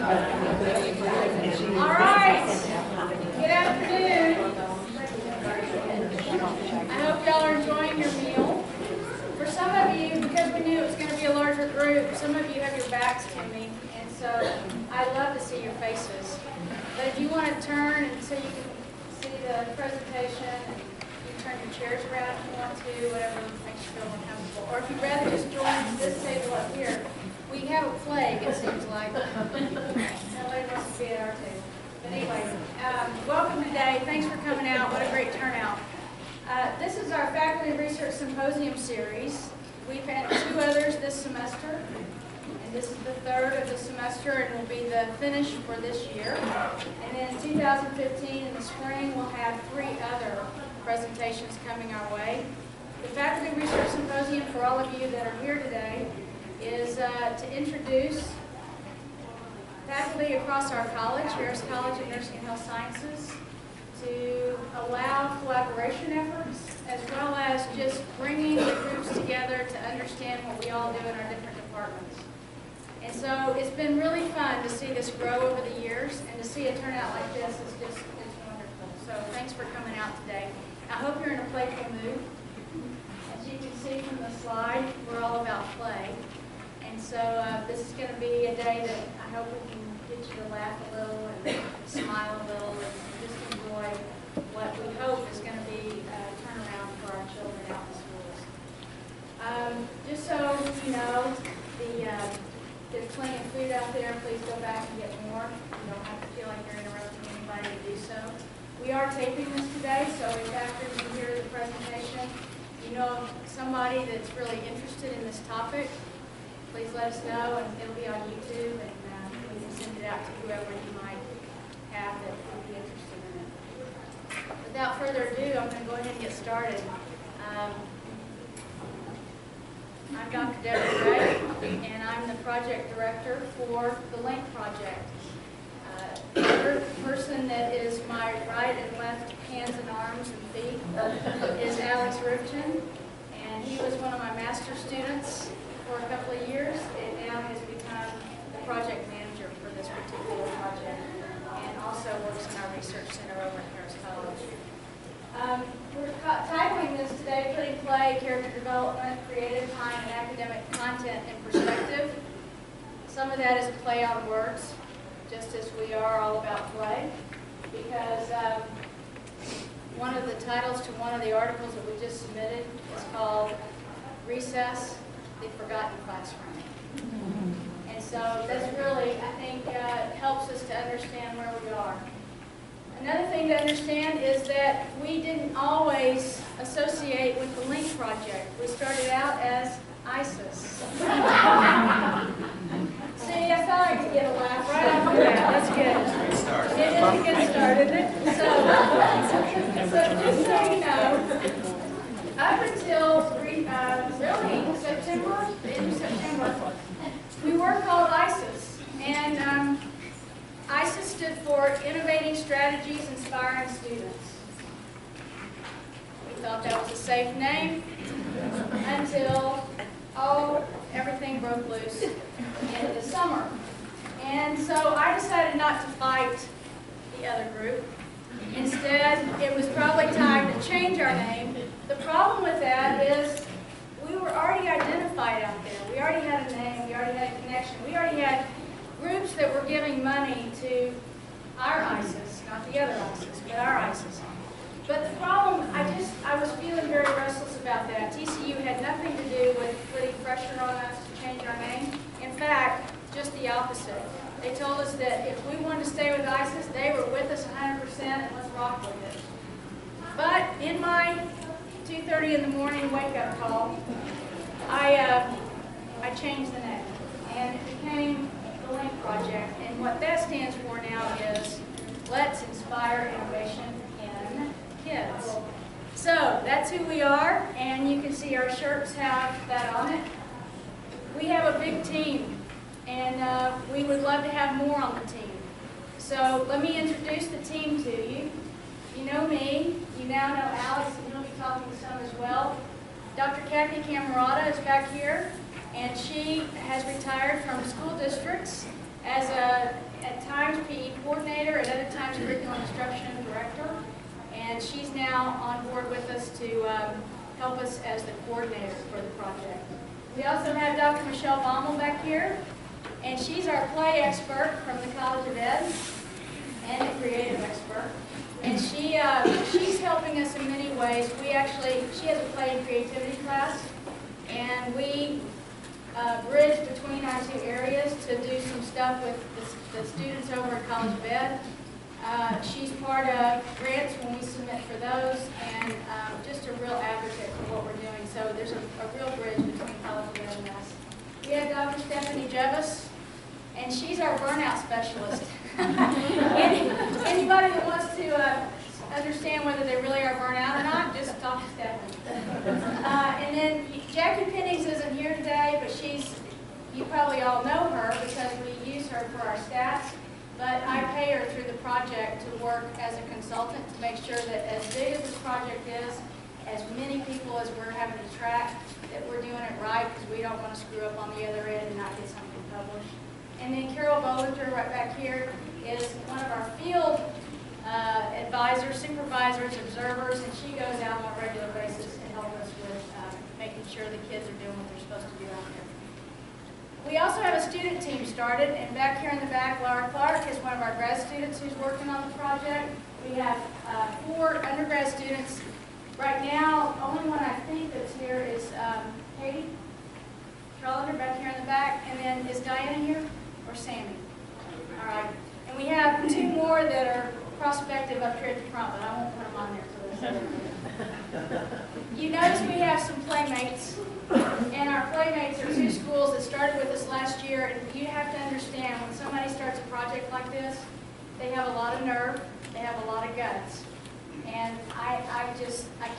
All right. Good afternoon. I hope y'all are enjoying your meal. For some of you, because we knew it was going to be a larger group, some of you have your backs to me, and so I'd love to see your faces. But if you want to turn and so you can see the presentation, you can turn your chairs around if you want to, whatever makes you feel more comfortable. Or if you'd rather just join this table up here, we have a plague, it seems like. Nobody wants to be at our table. But anyway, welcome today. Thanks for coming out. What a great turnout. This is our Faculty Research Symposium series. We've had 2 others this semester, and this is the 3rd of the semester and will be the finish for this year. And then in 2015, in the spring, we'll have 3 other presentations coming our way. The Faculty Research Symposium, for all of you that are here today, is to introduce faculty across our college, Harris College of Nursing and Health Sciences, to allow collaboration efforts, as well as just bringing the groups together to understand what we all do in our different departments. And so it's been really fun to see this grow over the years, and to see a turnout like this is just, it's wonderful. So thanks for coming out today. I hope you're in a playful mood. As you can see from the slide, we're all about play. And so this is going to be a day that I hope we can get you to laugh a little and smile a little and just enjoy what we hope is going to be a turnaround for our children out in the schools. Just so you know, there's plenty of food out there. Please go back and get more. You don't have to feel like you're interrupting anybody to do so. We are taping this today, so if after you hear the presentation, you know somebody that's really interested in this topic, please let us know, and it'll be on YouTube, and we can send it out to whoever you might have that would be interested in it. Without further ado, I'm going to go ahead and get started. I'm Dr. Deborah Gray, and I'm the project director for the Liink project. The other person that is my right and left hands and arms and feet is Alex Rifchin, and he was one of my master's students for a couple of years, and now has become the project manager for this particular project, and also works in our research center over at Harris College. We're titling this today, Putting Play, Character Development, Creative Time, and Academic Content in Perspective. Some of that is a play on words, just as we are all about play, because one of the titles to one of the articles that we just submitted is called Recess, the Forgotten Classroom. And so that's really, I think, helps us to understand where we are. Another thing to understand is that we didn't always associate with the Liink project. We started out as ISIS. See, I thought I could get a laugh right off the bat. That's good. It is a good start, isn't it? So just so you know, up until really September, the end of September, we were called ISIS. And ISIS stood for Innovating Strategies Inspiring Students. We thought that was a safe name until, everything broke loose in the summer. And so I decided not to fight the other group. Instead, it was probably time to change our name. The problem with that is we were already identified out there. We already had a name. We already had a connection. We already had groups that were giving money to our ISIS, not the other ISIS, but our ISIS. But the problem, I was feeling very restless about that. TCU had nothing to do with putting pressure on us to change our name. In fact, just the opposite. They told us that if we wanted to stay with ISIS, they were with us 100% and let's rock with it. But in my 2:30 in the morning wake-up call, I changed the name, and it became the Liink Project. And what that stands for now is Let's Inspire Innovation in Kids. So that's who we are, and you can see our shirts have that on it. We have a big team, and we would love to have more on the team. So let me introduce the team to you. You know me, you now know Alex, and you'll be talking some as well. Dr. Kathy Camerata is back here, and she has retired from school districts as a Myers, Curriculum Instruction Director, and she's now on board with us to help us as the coordinator for the project. We also have Dr. Michelle Baumel back here, and she's our play expert from the College of Ed and a creative expert. And she's helping us in many ways. She has a play and creativity class, and we bridge between our two areas to do some stuff with the students over at College of Ed. She's part of grants when we submit for those, and just a real advocate for what we're doing. So there's a real bridge between College of Ed and us. We have Dr. Stephanie Jevis, and she's our burnout specialist. Anybody that wants to understand whether they really are burnt out or not, just talk to Stephanie. And then Jackie Pennings isn't here today, but you probably all know her because we use her for our stats. But I pay her through the project to work as a consultant to make sure that as big as this project is, as many people as we're having to track, that we're doing it right because we don't want to screw up on the other end and not get something published. And then Carol Bollinger, right back here, is one of our field advisors, supervisors, observers, and she goes out on a regular basis to help us with making sure the kids are doing what they're supposed to do out there. We also have a student team started, and back here in the back, Laura Clark is one of our grad students who's working on the project. We have 4 undergrad students. Right now, only one I think that's here is Katie Trollander back here in the back, and then is Diana here, or Sammy? All right. And we have 2 more that are prospective up here at the front, but I won't put them on there for this. You notice we have some playmates, and our playmates are 2 schools that started with us last year, and you have to understand when somebody starts a project like this, they have a lot of nerve, they have a lot of guts. And I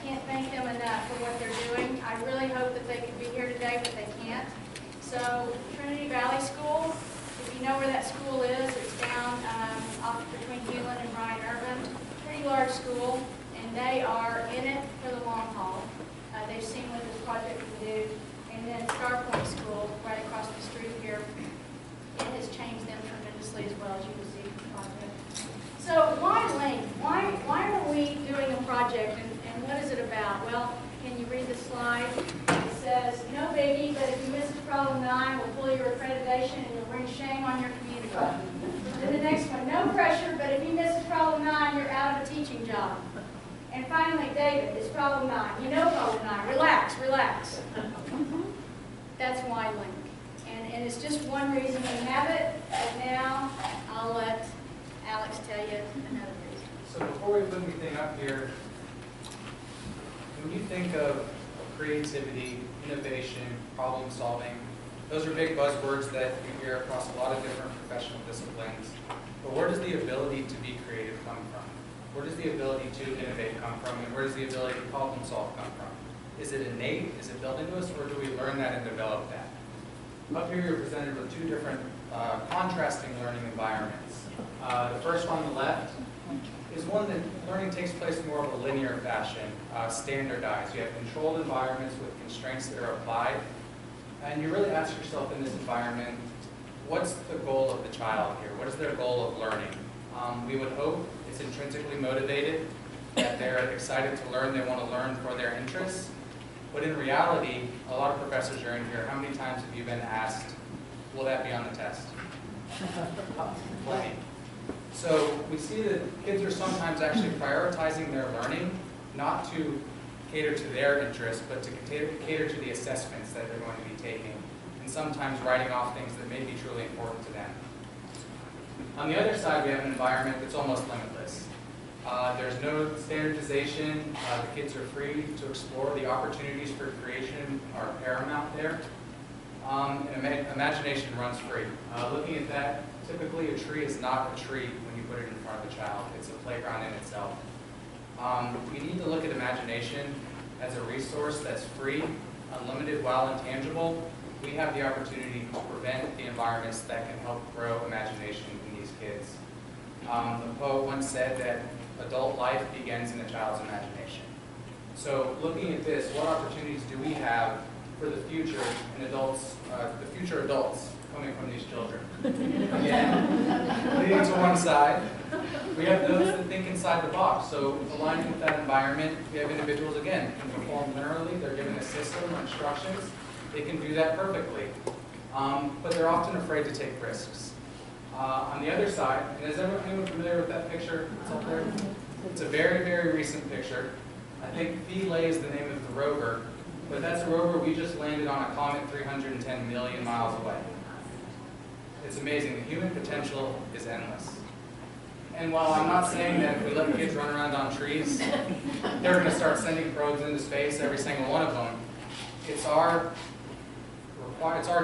can't thank them enough for what they're doing. I really hope that they could be here today, but they can't. So Trinity Valley School, if you know where that school is, it's down off between Hewlin and Bryan Urban. Pretty large school, and they are in it for the long haul. They've seen what this project can do. And then Star Point School, right across the street here, it has changed them tremendously as well, as you can see from the project. So why Liink? Why are we doing a project, and what is it about? Well, can you read the slide? It says, no biggie, but if you miss problem 9, we'll pull your accreditation and you'll bring shame on your community. Then the next one, no pressure, but if you miss problem 9, you're out of a teaching job. And finally, David, it's problem 9. You know problem 9. Relax, relax. That's why Liink. And it's just one reason we have it, and now I'll let Alex tell you another reason. So before we put anything up here, when you think of creativity, innovation, problem solving, those are big buzzwords that you hear across a lot of different professional disciplines. But where does the ability to be creative come from? Where does the ability to innovate come from? And where does the ability to problem solve come from? Is it innate? Is it built into us? Or do we learn that and develop that? Up here you're presented with 2 different contrasting learning environments. The first on the left is one that learning takes place in more of a linear fashion, standardized. You have controlled environments with constraints that are applied. And you really ask yourself in this environment, what's the goal of the child here? What is their goal of learning? We would hope it's intrinsically motivated, that they're excited to learn, they want to learn for their interests. But in reality, a lot of professors are in here. How many times have you been asked, will that be on the test? Plenty. So we see that kids are sometimes actually prioritizing their learning, not to cater to their interests, but to cater to the assessments that they're going to be taking, and sometimes writing off things that may be truly important to them. On the other side, we have an environment that's almost limitless. There's no standardization. The kids are free to explore. The opportunities for creation are paramount there. And imagination runs free. Looking at that, typically a tree is not a tree when you put it in front of a child. It's a playground in itself. We need to look at imagination as a resource that's free, unlimited, while intangible. We have the opportunity to prevent the environments that can help grow imagination in these kids. The poet once said that adult life begins in a child's imagination. So looking at this, what opportunities do we have for the future and adults, the future adults coming from these children? Again, leading to one side. We have those that think inside the box. So aligning with that environment, we have individuals, again, can perform linearly. They're given a system or instructions. They can do that perfectly. But they're often afraid to take risks. On the other side, and is anyone familiar with that picture that's up there? It's a very, very recent picture. I think Philae is the name of the rover, but that's a rover we just landed on a comet 310 million miles away. It's amazing. The human potential is endless. And while I'm not saying that if we let kids run around on trees, they're going to start sending probes into space, every single one of them, it's our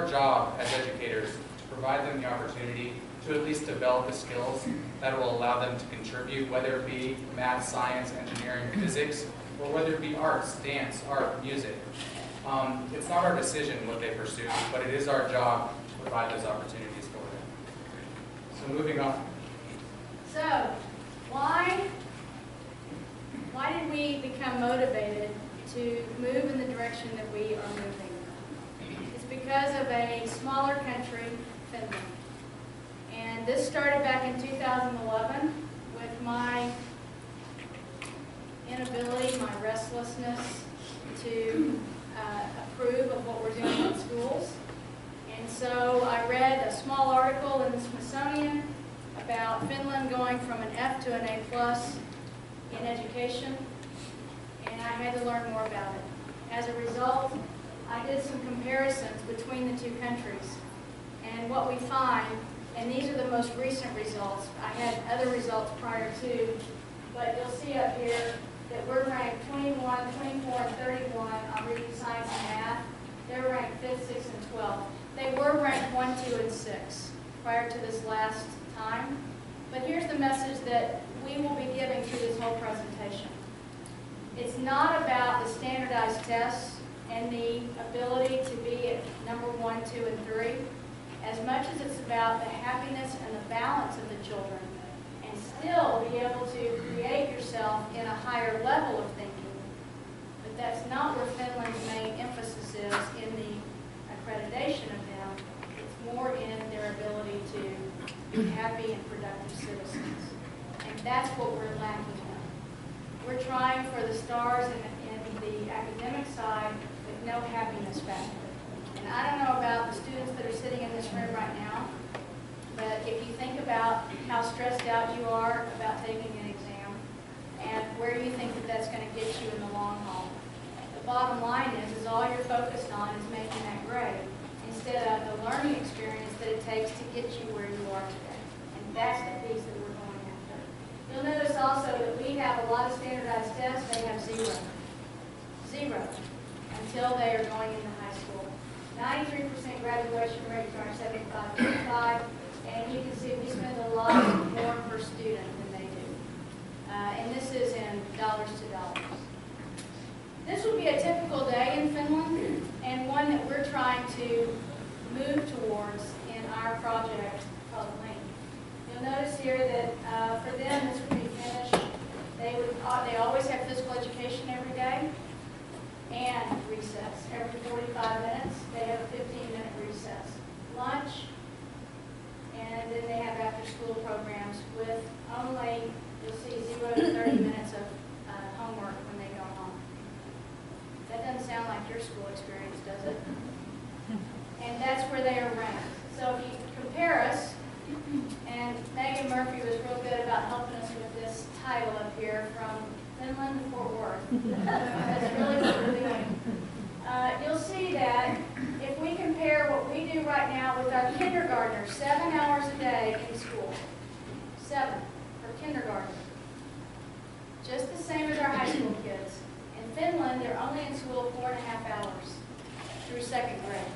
job as educators to provide them the opportunity to at least develop the skills that will allow them to contribute, whether it be math, science, engineering, physics, or whether it be arts, dance, art, music. It's not our decision what they pursue, but it is our job to provide those opportunities for them. So moving on. So, why did we become motivated to move in the direction that we are moving? It's because of a smaller country, Finland. And this started back in 2011 with my inability, my restlessness to approve of what we're doing in schools. And so I read a small article in the Smithsonian about Finland going from an F to an A+ in education, and I had to learn more about it. As a result, I did some comparisons between the two countries, and what we find, and these are the most recent results, I had other results prior to, but you'll see up here that we're ranked 21, 24, and 31 on reading, science, and math. They're ranked 5th, 6th, and 12th. They were ranked 1, 2, and 6 prior to this last time. But here's the message that we will be giving through this whole presentation. It's not about the standardized tests and the ability to be at number 1, 2, and 3, as much as it's about the happiness and the balance of the children, and still be able to create yourself in a higher level of thinking. But that's not where Finland's main emphasis is in the accreditation of them. It's more in their ability to be happy and productive citizens. And that's what we're lacking in. We're trying for the stars in the academic side with no happiness factor. And I don't know about the students that are sitting in this room right now, but if you think about how stressed out you are about taking an exam and where you think that that's going to get you in the long haul, the bottom line is all you're focused on is making that grade instead of the learning experience that it takes to get you where you are today. And that's the piece that we're going after. You'll notice also that we have a lot of standardized tests. They have 0. 0 until they are going into high school. 93% graduation rate for our 75-55, and you can see we spend a lot more per student than they do. And this is in dollars to dollars. This would be a typical day in Finland, and one that we're trying to move towards in our project called Liink. You'll notice here that for them this would be finished. They always have physical education every day and recess. Every 45 minutes, they have a 15-minute recess. Lunch, and then they have after-school programs with only, you'll see, 0 to 30 minutes of homework when they go home. That doesn't sound like your school experience, does it? And that's where they are ranked. So if you compare us, and Megan Murphy was real good about helping us with this title up here, from Finland to Fort Worth. That's really what we're doing. You'll see that if we compare what we do right now with our kindergartners, 7 hours a day in school. 7 for kindergarten. Just the same as our high school kids. In Finland, they're only in school 4.5 hours through 2nd grade.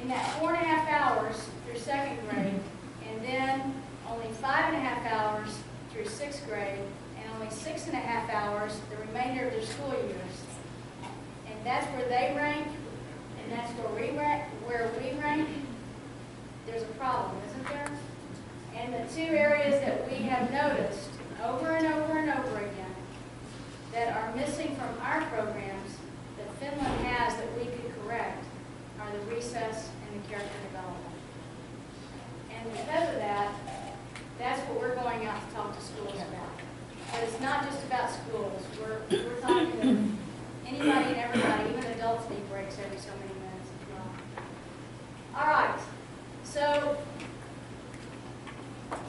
In that 4.5 hours through 2nd grade, and then only 5.5 hours through 6th grade, and only 6.5 hours the remainder of their school years. And that's where they rank, and that's where we rank. There's a problem, isn't there? And the two areas that we have noticed over and over and over again that are missing from our programs that Finland has that we could correct are the recess and the character development. And because of that, that's what we're going out to talk school is about. But it's not just about schools. We're talking to anybody and everybody, even adults need breaks every so many minutes as well. All right, so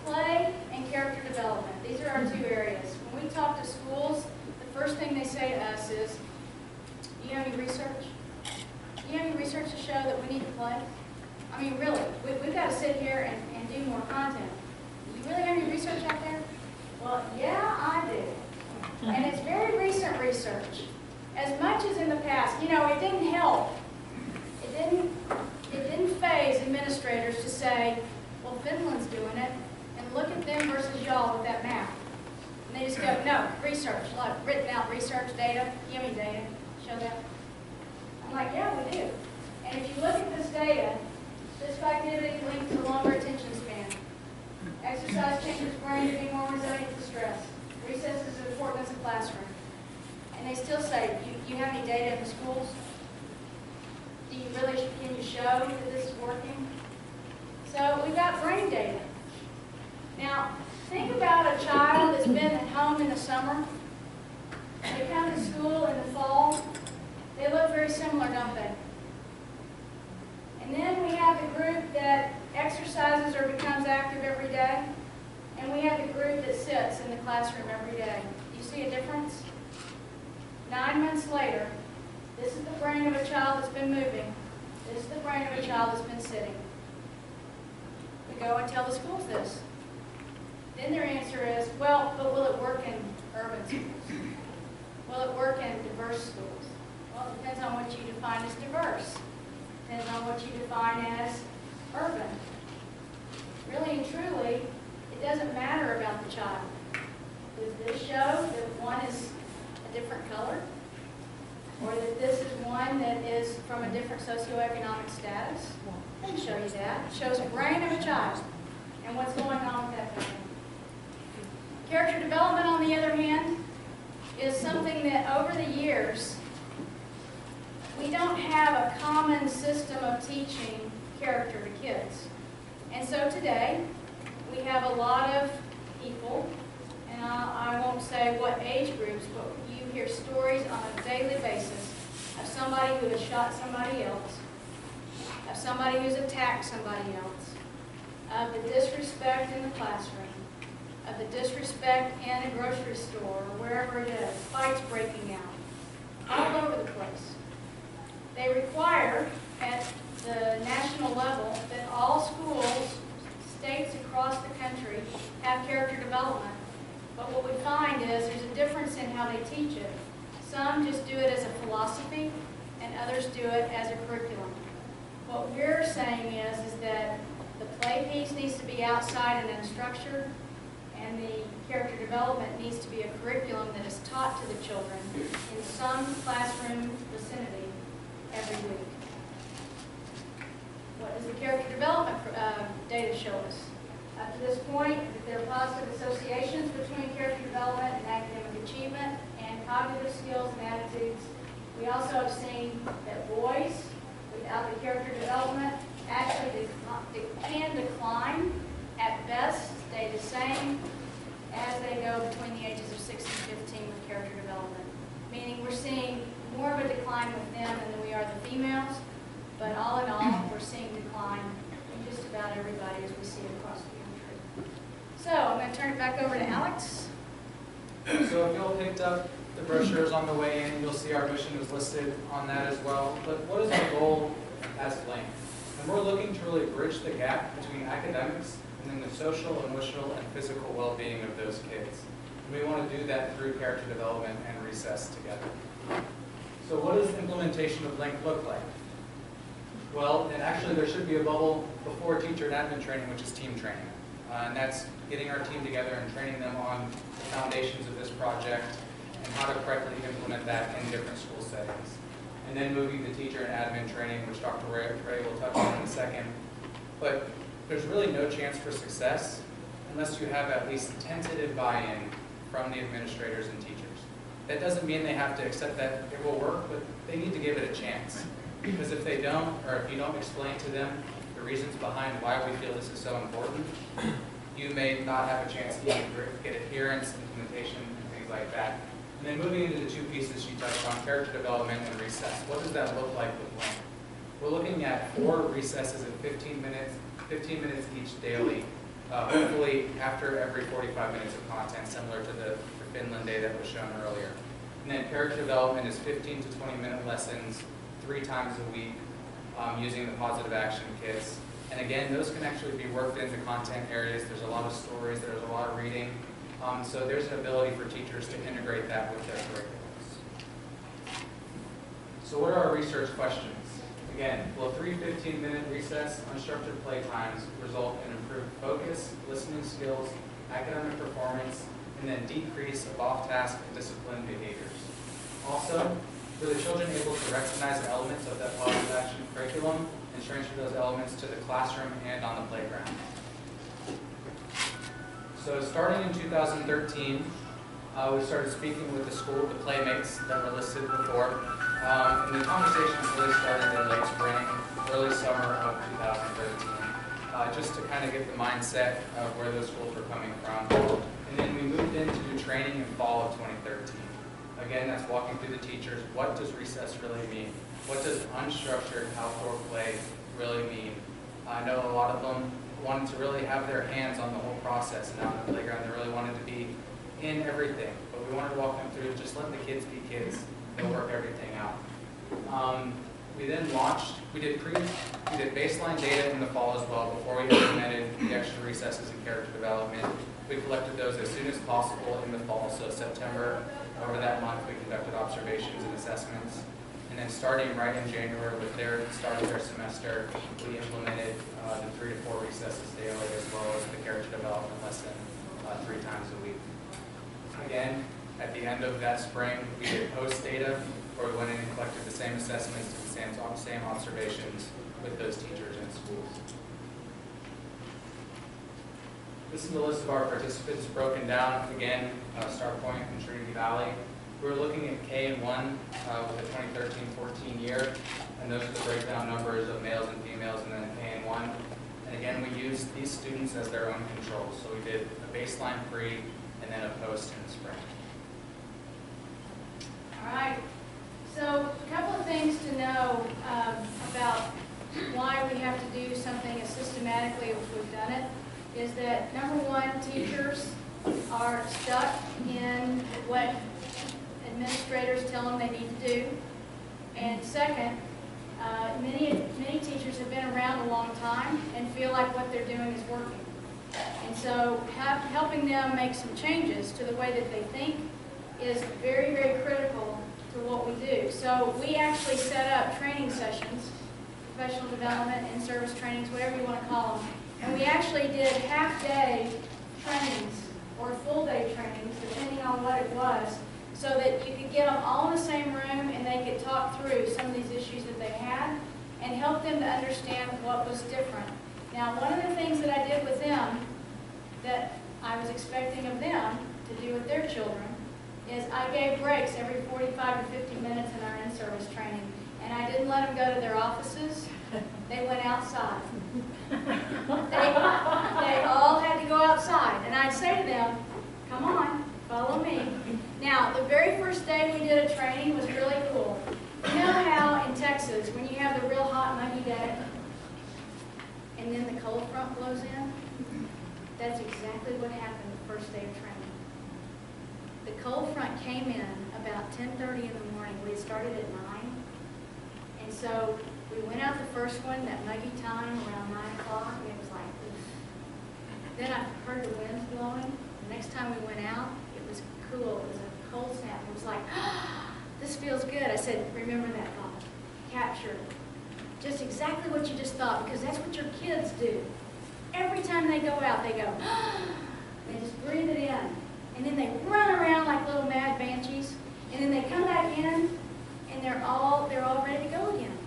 play and character development. These are our two areas. When we talk to schools, the first thing they say to us is, do you have any research? Do you have any research to show that we need to play? I mean, really, we've got to sit here and do more content. Do you really have any research out there? Well, yeah, I do. And it's very recent research. As much as in the past, you know, it didn't help. It didn't faze administrators to say, well, Finland's doing it, and look at them versus y'all with that map. And they just go, no, research, like written out research data, give me data, show that. I'm like, yeah, we do. And if you look at this data, physical activity linked to longer attention span. Exercise changes brain to be more resilient to stress. Recess is important as a classroom. And they still say, you have any data in the schools? Do you really, can you show that this is working? So we've got brain data. Now, think about a child that's been at home in the summer. They come to school in the fall. They look very similar, don't they? And then we have the group that exercises or becomes active every day. And we have the group that sits in the classroom every day. Do you see a difference? 9 months later, this is the brain of a child that's been moving. This is the brain of a child that's been sitting. We go and tell the schools this. Then their answer is, well, but will it work in urban schools? Will it work in diverse schools? Well, it depends on what you define as diverse. Depends on what you define as urban. Really and truly, it doesn't matter about the child. Does this show that one is a different color? Or that this is one that is from a different socioeconomic status? It doesn't show you that. It shows the brain of a child and what's going on with that brain. Character development, on the other hand, is something that over the years, we don't have a common system of teaching character to kids. And so today, we have a lot of people, and I won't say what age groups, but you hear stories on a daily basis of somebody who has shot somebody else, of somebody who's attacked somebody else, of the disrespect in the classroom, of the disrespect in a grocery store or wherever it is, fights breaking out, all over the place. They require, at the national level, that all schools, states across the country, have character development. But what we find is there's a difference in how they teach it. Some just do it as a philosophy, and others do it as a curriculum. What we're saying is that the play piece needs to be outside and unstructured, and the character development needs to be a curriculum that is taught to the children in some classroom vicinity every week. What does the character development data show us? Up to this point, that there are positive associations between character development and academic achievement and cognitive skills and attitudes. We also have seen that boys without the character development actually can decline. At best, stay the same as they go between the ages of 6 and 15 with character development. Meaning we're seeing more of a decline with them than we are the females, but all in all, we're seeing decline in just about everybody as we see it across the country. So I'm going to turn it back over to Alex. So if you'll picked up the brochures on the way in, you'll see our mission is listed on that as well. But what is our goal as Liink? And we're looking to really bridge the gap between academics and then the social, emotional, and physical well-being of those kids. And we want to do that through character development and recess together. So what does implementation of Liink look like? Well, and actually there should be a bubble before teacher and admin training, which is team training. And that's getting our team together and training them on the foundations of this project and how to correctly implement that in different school settings. And then moving to teacher and admin training, which Dr. Ray will touch on in a second. But there's really no chance for success unless you have at least tentative buy-in from the administrators and teachers. That doesn't mean they have to accept that it will work, but they need to give it a chance. Because if they don't, or if you don't explain to them the reasons behind why we feel this is so important, you may not have a chance to get adherence, implementation, and things like that. And then moving into the two pieces she touched on, character development and recess. What does that look like with Liink? We're looking at 4 recesses of 15 minutes each daily, hopefully after every 45 minutes of content, similar to the Finland day that was shown earlier. And then character development is 15 to 20-minute lessons 3 times a week using the positive action kits. And again, those can actually be worked into content areas. There's a lot of stories, there's a lot of reading. So there's an ability for teachers to integrate that with their curriculums. So what are our research questions? Again, will 3 15-minute recess unstructured playtimes result in improved focus, listening skills, academic performance, and then decrease of off-task and discipline behaviors? Also, were the children able to recognize the elements of that positive action curriculum and transfer those elements to the classroom and on the playground? So starting in 2013, we started speaking with the school, the playmates that were listed before, and the conversations really started in late spring, early summer of 2013, just to kind of get the mindset of where those schools were coming from. And then we moved in to do training in fall of 2013. Again, that's walking through the teachers. What does recess really mean? What does unstructured outdoor play really mean? I know a lot of them wanted to really have their hands on the whole process and out in the playground. They really wanted to be in everything. But we wanted to walk them through, just let the kids be kids. They'll work everything out. We then launched, we did baseline data in the fall as well before we implemented the extra recesses and character development. We collected those as soon as possible in the fall, so September, over that month, we conducted observations and assessments. And then starting right in January with their start of their semester, we implemented the 3 to 4 recesses daily as well as the character development lesson 3 times a week. Again, at the end of that spring, we did post data where we went in and collected the same assessments and the same observations with those teachers in schools. This is the list of our participants broken down. Again, Star Point and Trinity Valley. We're looking at K and 1 with the 2013-14 year, and those are the breakdown numbers of males and females, and then K and 1. And again, we used these students as their own controls. So we did a baseline pre and then a post in the spring. All right. So a couple of things to know about why we have to do something as systematically as we've done it is that, number one, teachers are stuck in what administrators tell them they need to do. And second, many teachers have been around a long time and feel like what they're doing is working. And so helping them make some changes to the way that they think is very, very critical to what we do. So we actually set up training sessions, professional development, in-service trainings, whatever you want to call them. And we actually did half-day trainings or full-day trainings, depending on what it was, so that you could get them all in the same room and they could talk through some of these issues that they had and help them to understand what was different. Now, one of the things that I did with them that I was expecting of them to do with their children is I gave breaks every 45 to 50 minutes in our in-service training. And I didn't let them go to their offices. They went outside. They all had to go outside. And I'd say to them, come on, follow me. Now, the very first day we did a training was really cool. You know how in Texas, when you have the real hot, muggy day, and then the cold front blows in? That's exactly what happened the first day of training. The cold front came in about 10:30 in the morning. We had started at 9. And so we went out the first one, that muggy time, around 9 o'clock, and it was like, oof. Then I heard the winds blowing. The next time we went out, it was cool. It was a cold snap. It was like, this feels good. I said, remember that thought. Capture it. Just exactly what you just thought, because that's what your kids do. Every time they go out, they go, they just breathe it in. And then they run around like little mad banshees. And then they come back in, and they're all ready to go again.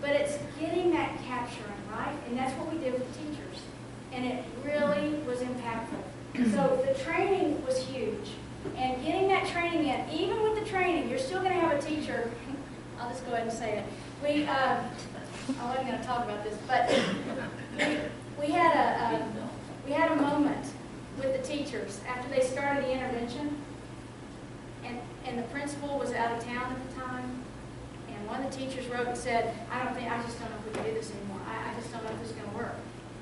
But it's getting that capturing, right? And that's what we did with the teachers. And it really was impactful. So the training was huge. And getting that training in, even with the training, you're still going to have a teacher. I'll just go ahead and say it. I wasn't going to talk about this, but we had a moment teachers, after they started the intervention, and the principal was out of town at the time, and one of the teachers wrote and said, I just don't know if we can do this anymore. I just don't know if this is going to work.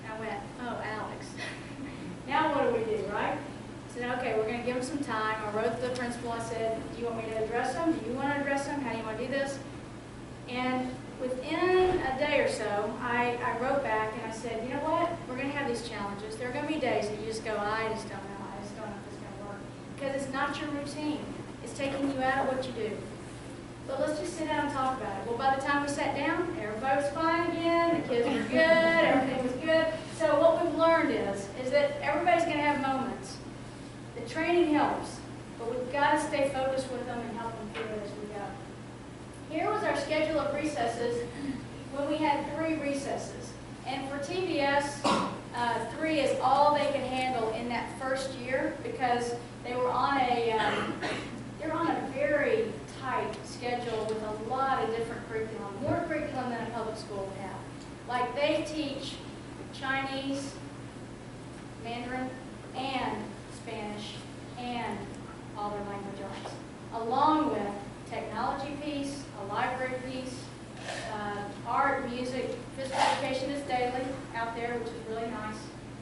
And I went, oh, Alex. Now what do we do, right? I said, okay, we're going to give them some time. I wrote to the principal. I said, do you want me to address them? Do you want to address them? How do you want to do this? And within a day or so, I wrote back and I said, you know what? We're going to have these challenges. There are going to be days that you just go, I just don't know. I just don't know if this is going to work. Because it's not your routine. It's taking you out of what you do. But let's just sit down and talk about it. Well, by the time we sat down, everybody was fine again. The kids were good. Everything was good. So what we've learned is that everybody's going to have moments. The training helps, but we've got to stay focused with them and help them through it as we go. Here was our schedule of recesses when we had 3 recesses. And for TVS, 3 is all they could handle in that first year because they were on a very tight schedule with a lot of different curriculum, more curriculum than a public school would have. Like they teach Chinese, Mandarin, and Spanish, and all their language arts, along with technology piece, a library piece, art, music, physical education is daily out there, which is really nice.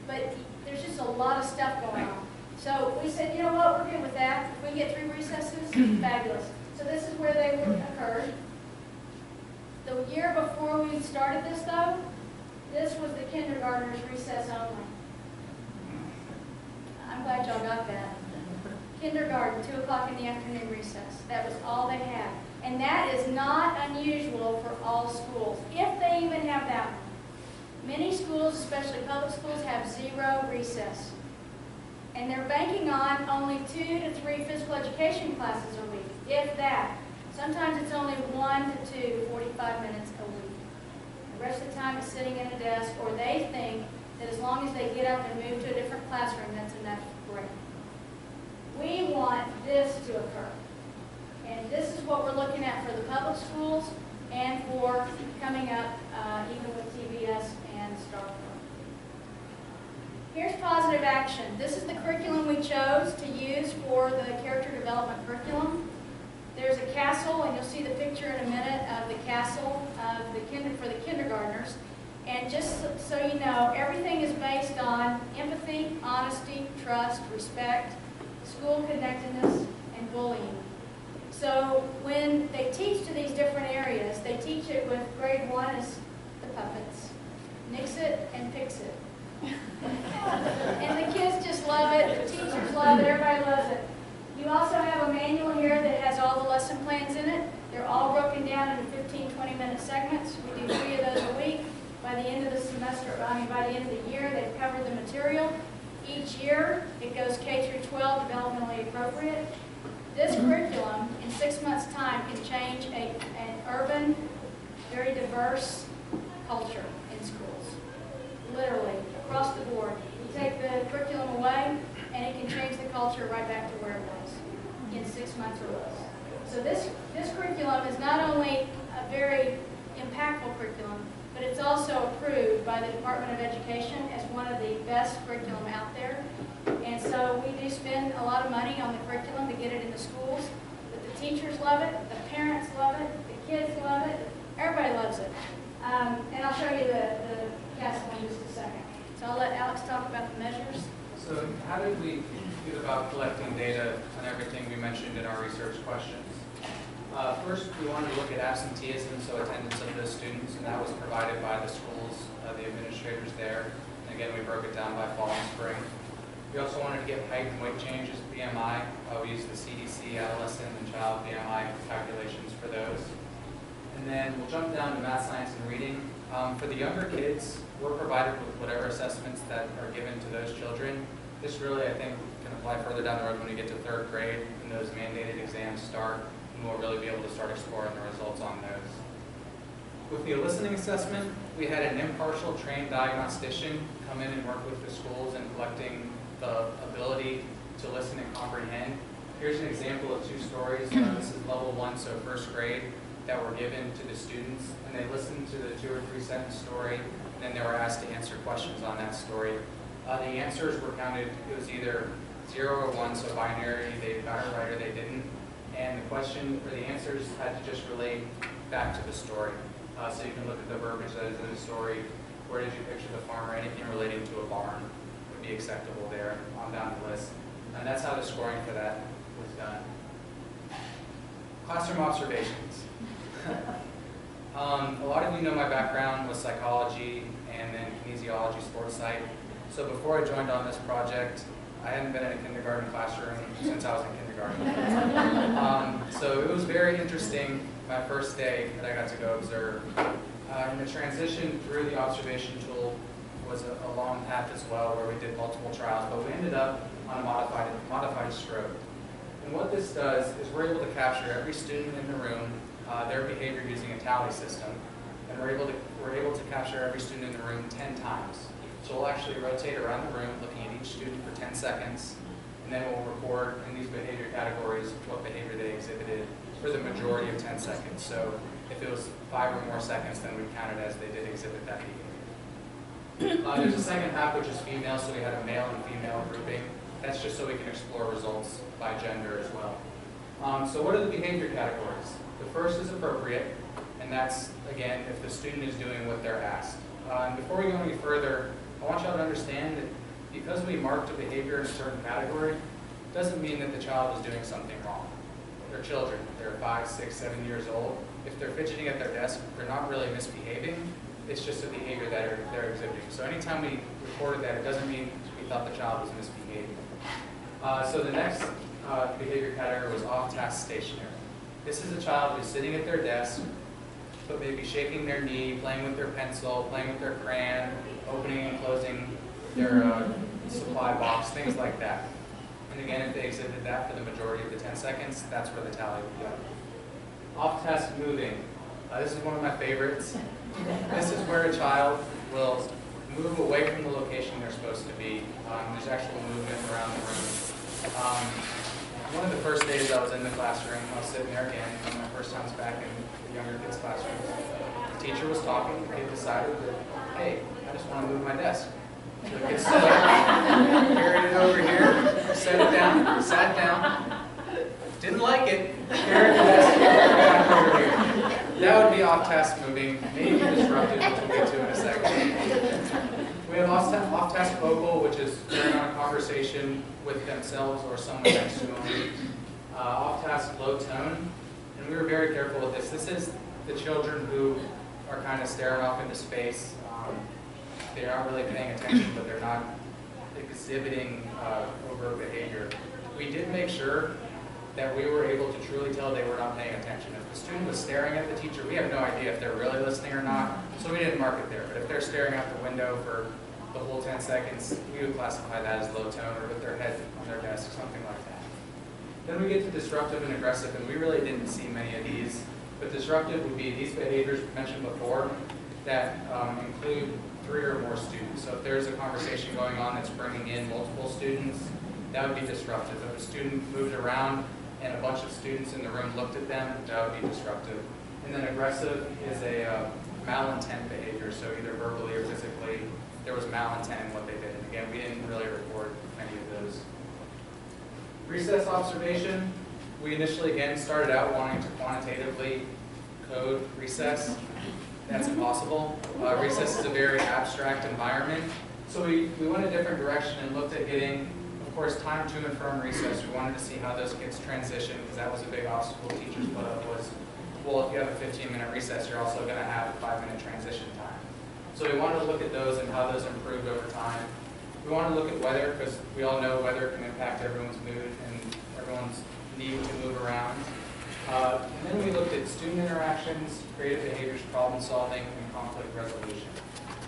But there's just a lot of stuff going on. So we said, you know what, we're good with that. If we get 3 recesses, fabulous. So this is where they occurred. The year before we started this, though, this was the kindergartners' recess only. I'm glad y'all got that. Kindergarten, 2 o'clock in the afternoon recess. That was all they had. And that is not unusual for all schools, if they even have that one. Many schools, especially public schools, have 0 recess. And they're banking on only 2 to 3 physical education classes a week, if that. Sometimes it's only 1 to 2, 45 minutes a week. The rest of the time is sitting at a desk, or they think that as long as they get up and move to a different classroom, that's enough break. We want this to occur. And this is what we're looking at for the public schools and for coming up even with TVS and Starkville. Here's positive action. This is the curriculum we chose to use for the character development curriculum. There's a castle, and you'll see the picture in a minute of the castle for the kindergartners. And just so you know, everything is based on empathy, honesty, trust, respect, school connectedness, and bullying. So when they teach to these different areas, they teach it with grade 1 is the puppets. Nix it and fix it. And the kids just love it, the teachers love it, everybody loves it. You also have a manual here that has all the lesson plans in it. They're all broken down into 15, 20-minute segments. We do 3 of those a week. By the end of the semester, by the end of the year, they've covered the material. Each year, it goes K through 12, developmentally appropriate. This curriculum, in 6 months' time, can change an urban, very diverse culture in schools. Literally, across the board. You take the curriculum away, and it can change the culture right back to where it was in 6 months or less. So this curriculum is not only a very impactful curriculum, but it's also approved by the Department of Education as one of the best curriculum out there. And so we do spend a lot of money on the curriculum to get it in the schools. But the teachers love it, the parents love it, the kids love it, everybody loves it. And I'll show you the castle in just a second. So I'll let Alex talk about the measures. So how did we feel about collecting data on everything we mentioned in our research questions? First, we wanted to look at absenteeism, so attendance of the students, and that was provided by the schools, the administrators there. And again, we broke it down by fall and spring. We also wanted to get height and weight changes, BMI. We used the CDC adolescent and child BMI calculations for those. And then we'll jump down to math, science, and reading. For the younger kids, we're provided with whatever assessments that are given to those children. This really, I think, can apply further down the road when we get to 3rd grade and those mandated exams start, and we'll really be able to start exploring the results on those. With the listening assessment, we had an impartial trained diagnostician come in and work with the schools in collecting the ability to listen and comprehend. Here's an example of 2 stories. This is level 1, so 1st grade, that were given to the students, and they listened to the 2 or 3 sentence story, and then they were asked to answer questions on that story. The answers were counted, it was either 0 or 1, so binary, they got it right or they didn't. And the question, or the answers had to just relate back to the story. So you can look at the verbiage that is in the story. Where did you picture the farmer? Anything relating to a barn would be acceptable there on down the list. And that's how the scoring for that was done. Classroom observations. A lot of you know my background was psychology and then kinesiology, sports psych. So before I joined on this project, I hadn't been in a kindergarten classroom since I was in kindergarten. So it was very interesting my first day that I got to go observe. And the transition through the observation tool was a long path as well, where we did multiple trials, but we ended up on a modified stroke. And what this does is we're able to capture every student in the room, their behavior using a tally system, and we're able to capture every student in the room 10 times. So we'll actually rotate around the room, looking at each student for 10 seconds, and then we'll record in these behavior categories what behavior they exhibited for the majority of 10 seconds. So if it was 5 or more seconds, then we count it as they did exhibit that behavior. There's a second half, which is female, so we had a male and female grouping. That's just so we can explore results by gender as well. So what are the behavior categories? The first is appropriate, and that's, again, if the student is doing what they're asked. And before we go any further, I want y'all to understand that because we marked a behavior in a certain category, doesn't mean that the child is doing something wrong. They're children. They're 5, 6, 7 years old. If they're fidgeting at their desk, they're not really misbehaving. It's just a behavior that they're exhibiting. So anytime we recorded that, it doesn't mean we thought the child was misbehaving. So the next behavior category was off-task stationary. This is a child who's sitting at their desk, but maybe shaking their knee, playing with their pencil, playing with their crayon, opening and closing their supply box, things like that. And again, if they exhibited that for the majority of the 10 seconds, that's where the tally would go. Off-task moving. This is one of my favorites. This is where a child will move away from the location they're supposed to be. There's actual movement around the room. One of the first days I was in the classroom, I was sitting there again, one of my first times back in the younger kids' classroom. The teacher was talking, the kid decided that, hey, I just want to move my desk. So the kid stood up, carried it over here, set it down, sat down, didn't like it, carried the desk back over here. That would be off-task moving, maybe disruptive, which we'll get to in a second. We have off-task vocal, which is carrying on a conversation with themselves or someone next to them. Off-task low tone, and we were very careful with this. This is the children who are kind of staring off into space. They aren't really paying attention, but they're not exhibiting overt behavior. We did make sure that we were able to truly tell they were not paying attention. If the student was staring at the teacher, we have no idea if they're really listening or not, so we didn't mark it there. But if they're staring out the window for the whole 10 seconds, we would classify that as low tone, or with their head on their desk, something like that. Then we get to disruptive and aggressive, and we really didn't see many of these. But disruptive would be these behaviors mentioned before that include 3 or more students. So if there's a conversation going on that's bringing in multiple students, that would be disruptive. If a student moved around and a bunch of students in the room looked at them, that would be disruptive. And then aggressive is a malintent behavior, so either verbally or physically, there was malintent in what they did. And again, we didn't really record many of those. Recess observation, we initially, again, started out wanting to quantitatively code recess. That's impossible. Recess is a very abstract environment. So we went a different direction and looked at getting, of course, time to and from recess. We wanted to see how those kids transition, because that was a big obstacle teachers put up was, well, if you have a 15-minute recess, you're also going to have a 5-minute transition time. So we wanted to look at those and how those improved over time. We want to look at weather, because we all know weather can impact everyone's mood and everyone's need to move around. And then we looked at student interactions, creative behaviors, problem solving, and conflict resolution.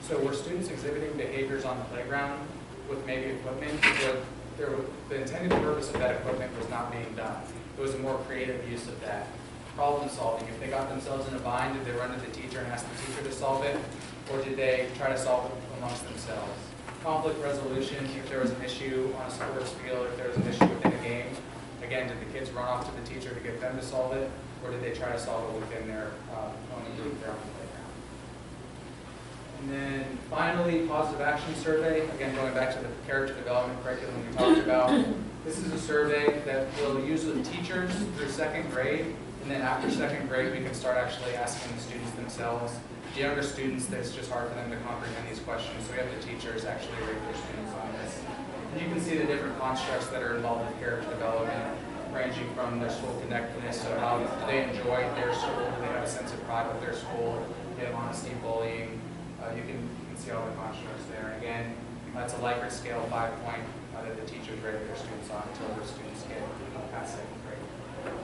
So were students exhibiting behaviors on the playground with maybe equipment? The intended purpose of that equipment was not being done. It was a more creative use of that. Problem solving, if they got themselves in a bind, did they run to the teacher and ask the teacher to solve it? Or did they try to solve it amongst themselves? Conflict resolution, if there was an issue on a sports field, if there was an issue within a game, again, did the kids run off to the teacher to get them to solve it, or did they try to solve it within their own group there on the playground? And And then finally, positive action survey. Again, going back to the character development curriculum we talked about. This is a survey that we'll use with teachers through 2nd grade. And then after 2nd grade, we can start actually asking the students themselves. The younger students, it's just hard for them to comprehend these questions. So we have the teachers actually rate their students on this. And you can see the different constructs that are involved with character development, ranging from their school connectedness, so how do they enjoy their school, do they have a sense of pride with their school, do they have honesty, bullying. You can see all the constructs there. Again, it's a Likert scale 5-point that the teachers rate their students on until their students get past 2nd grade.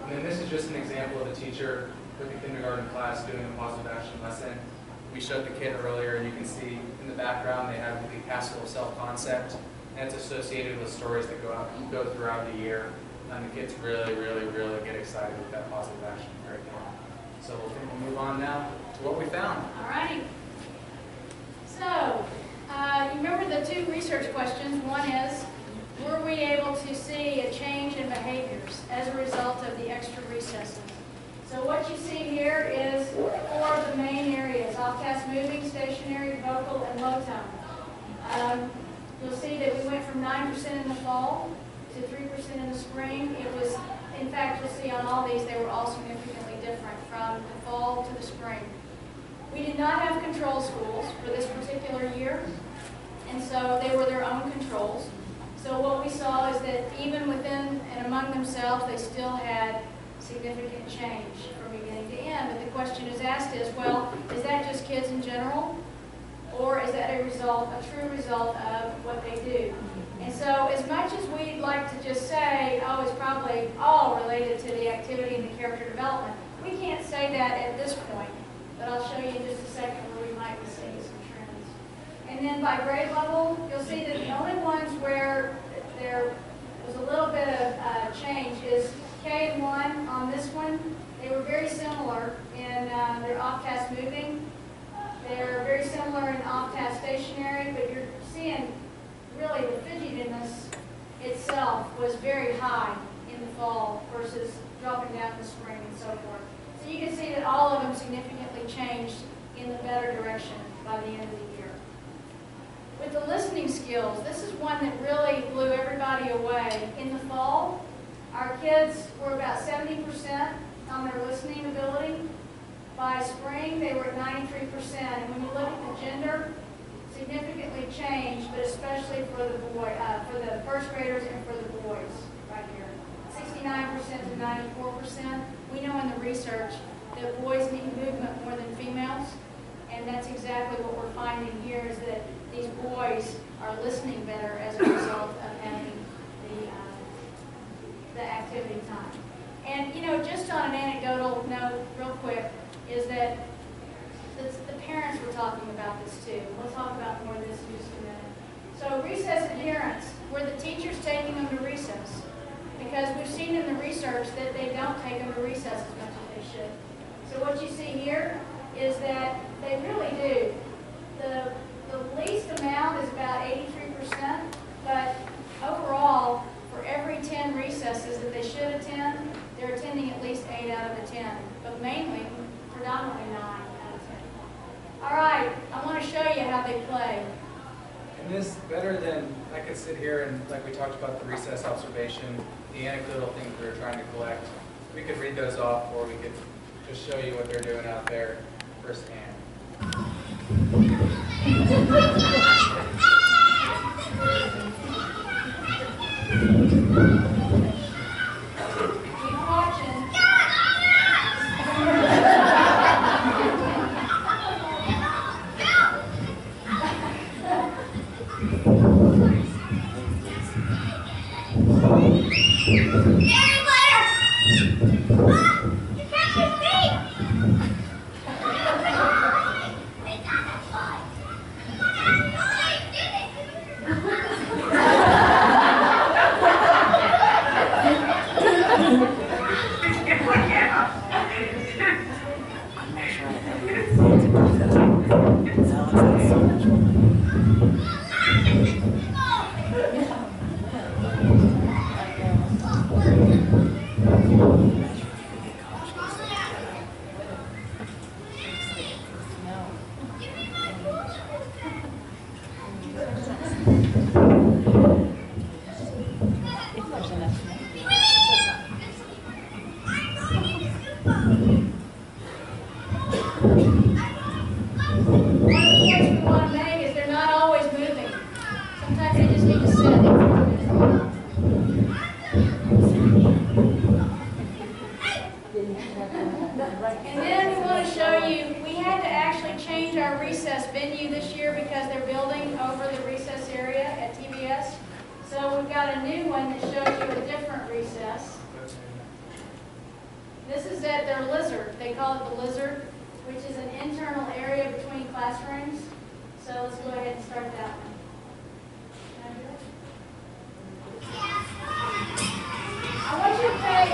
And then this is just an example of a teacher with a kindergarten class doing a positive action lesson. We showed the kid earlier, and you can see in the background they have the castle of self-concept, and it's associated with stories that go throughout the year. And the kids really get excited with that positive action curriculum. So we'll move on now to what we found. All righty. So, you remember the 2 research questions. One is, were we able to see a change in behaviors as a result of the extra recesses? So what you see here is 4 of the main areas: off-task moving, stationary, vocal, and low tone. You'll see that we went from 9% in the fall to 3% in the spring. It was, in fact, you'll see on all these, they were all significantly different from the fall to the spring. We did not have control schools for this particular year, and so they were their own controls. So what we saw is that even within and among themselves, they still had significant change from beginning to end. But the question is asked is, well, is that just kids in general? Or is that a true result of what they do? And so as much as we'd like to just say, oh, it's probably all related to the activity and the character development, we can't say that at this point. But I'll show you in just a second where we might be seeing some trends. And then by grade level, you'll see that the only ones where there was a little bit of change is K and 1 on this one. They were very similar in their off-task moving. They're very similar in off-task stationary, but you're seeing really the fidgetiness itself was very high in the fall versus dropping down in the spring and so forth. So you can see that all of them significantly changed in the better direction by the end of the year. With the listening skills, this is one that really blew everybody away. In the fall, our kids were about 70% on their listening ability. By spring, they were at 93%. And when you look at the gender, significantly changed, but especially for the first graders and for the boys right here. 69% to 94%. We know in the research that boys need movement more than females, and that's exactly what we're finding here is that these boys are listening better as a result of having the activity time. And you know, just on an anecdotal note, real quick, is that the parents were talking about this too. We'll talk about more of this in just a minute. So recess adherence, were the teachers taking them to recess? Because we've seen in the research that they don't take them to recess as much as they should. So what you see here is that they really do. The least amount is about 83%, but overall, for every 10 recesses that they should attend, they're attending at least 8 out of the 10, but mainly, predominantly 9 out of 10. All right, I want to show you how they play. And this, better than, I could sit here and, like we talked about the recess observation, the anecdotal things we were trying to collect, we could read those off, or we could just show you what they're doing out there firsthand. So we've got a new one that shows you a different recess. This is at their lizard. They call it the lizard, which is an internal area between classrooms. So let's go ahead and start that one. I want you to pay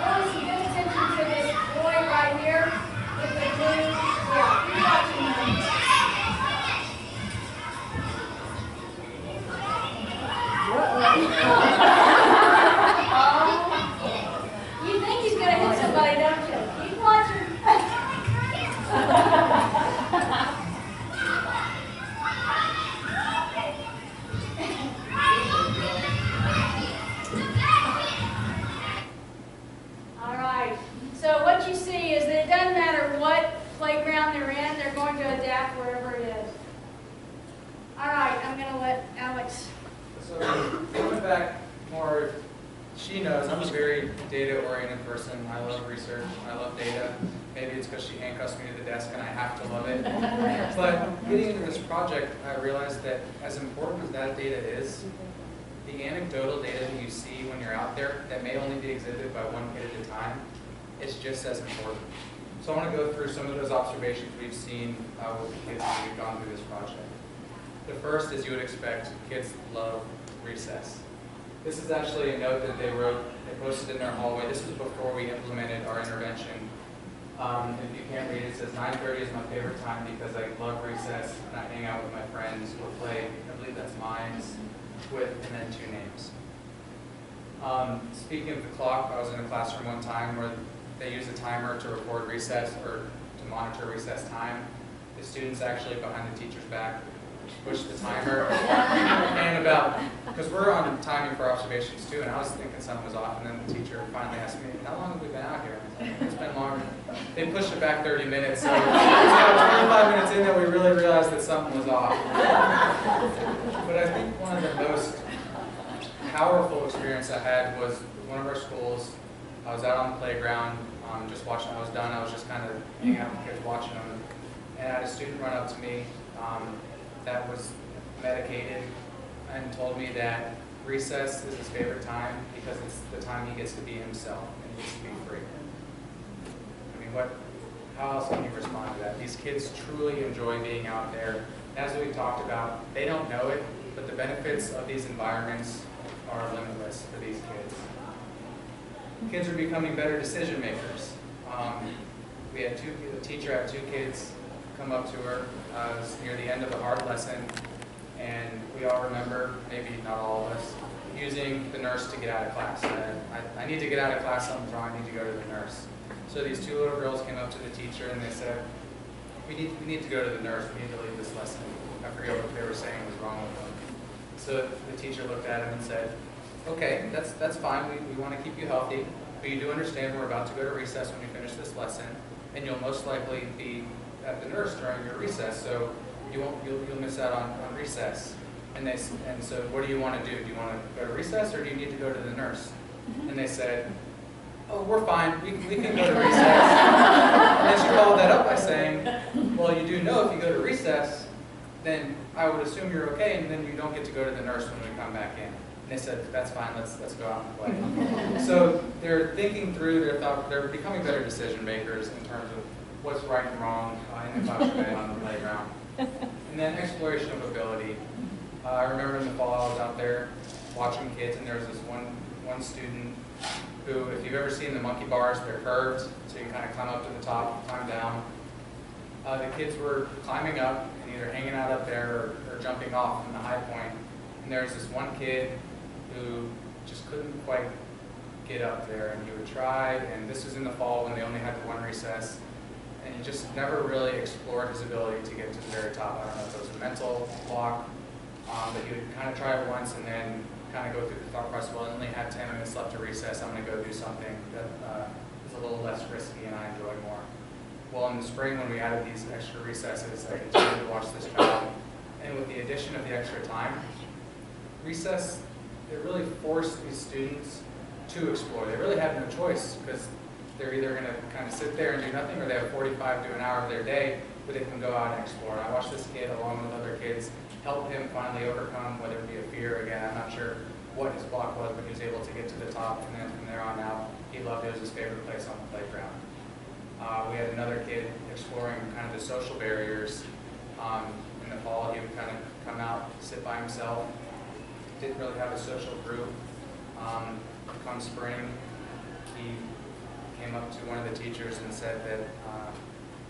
really some good attention to this boy right here with the blue. Yeah, you're watching him. You think he's going to hit somebody, don't you? Keep watching. All right. So what you see is that it doesn't matter what playground they're in, they're going to adapt wherever it is. All right, I'm going to let Alex. So coming back more, she knows I'm a very data-oriented person. I love research. I love data. Maybe it's because she handcuffs me to the desk and I have to love it. But getting into this project, I realized that as important as that data is, the anecdotal data that you see when you're out there that may only be exhibited by one kid at a time, is just as important. So I want to go through some of those observations we've seen with the kids as we've gone through this project. The first, as you would expect, kids love recess. This is actually a note that they wrote, they posted in their hallway. This was before we implemented our intervention. If you can't read it, it says 9:30 is my favorite time because I love recess and I hang out with my friends or play, I believe that's Mines, with and then two names. Speaking of the clock, I was in a classroom one time where they use a timer to record recess or to monitor recess time. The students actually behind the teacher's back push the timer and because we're on timing for observations too, and I was thinking something was off, and then the teacher finally asked me, how long have we been out here? I was like, it's been longer. They pushed it back 30 minutes, so it was about 25 minutes in that we really realized that something was off. But I think one of the most powerful experience I had was one of our schools. I was out on the playground, just watching. I was done. I was just kind of hanging out with kids, watching them, and I had a student run up to me that was medicated and told me that recess is his favorite time because it's the time he gets to be himself and he gets to be free. I mean, how else can you respond to that? These kids truly enjoy being out there. As we talked about, they don't know it, but the benefits of these environments are limitless for these kids. Kids are becoming better decision makers. We had the teacher had two kids come up to her. It was near the end of a hard lesson, and we all remember, maybe not all of us, using the nurse to get out of class. I need to get out of class, something's wrong, I need to go to the nurse. So these two little girls came up to the teacher and they said, we need to go to the nurse, we need to leave this lesson. I forget what they were saying was wrong with them. So the teacher looked at him and said, okay, that's fine, we want to keep you healthy, but you do understand we're about to go to recess when you finish this lesson, and you'll most likely be at the nurse during your recess, so you'll miss out on recess. And so what do you want to do? Do you want to go to recess or do you need to go to the nurse? And they said, oh, we're fine, we can go to recess. And then she followed that up by saying, well, you do know if you go to recess, then I would assume you're okay, and then you don't get to go to the nurse when we come back in. And they said, that's fine, let's go out and play. So they're thinking through their thought, they're becoming better decision makers in terms of what's right and wrong in the classroom and on the playground. And then exploration of ability. I remember in the fall I was out there watching kids, and there was this one student who, if you've ever seen the monkey bars, they're curved, so you can kind of climb up to the top, climb down. The kids were climbing up and either hanging out up there or jumping off from the high point. And there was this one kid who just couldn't quite get up there, and he would try, and this was in the fall when they only had the one recess. And he just never really explored his ability to get to the very top. I don't know if it was a mental block, but he would kind of try it once and then kind of go through the thought process, well, I only have 10 minutes left to recess, I'm going to go do something that is a little less risky and I enjoy more. Well, in the spring when we added these extra recesses, I continued to watch this child, and with the addition of the extra time, recess, it really forced these students to explore. They really had no choice because they're either going to kind of sit there and do nothing, or they have 45 to an hour of their day where they can go out and explore. And I watched this kid, along with other kids, help him finally overcome whether it be a fear, again, not sure what his block was, but he was able to get to the top, and then from there on out, he loved it. It was his favorite place on the playground. We had another kid exploring kind of the social barriers. In the fall, he would kind of come out, sit by himself, didn't really have a social group. Come spring, he came up to one of the teachers and said that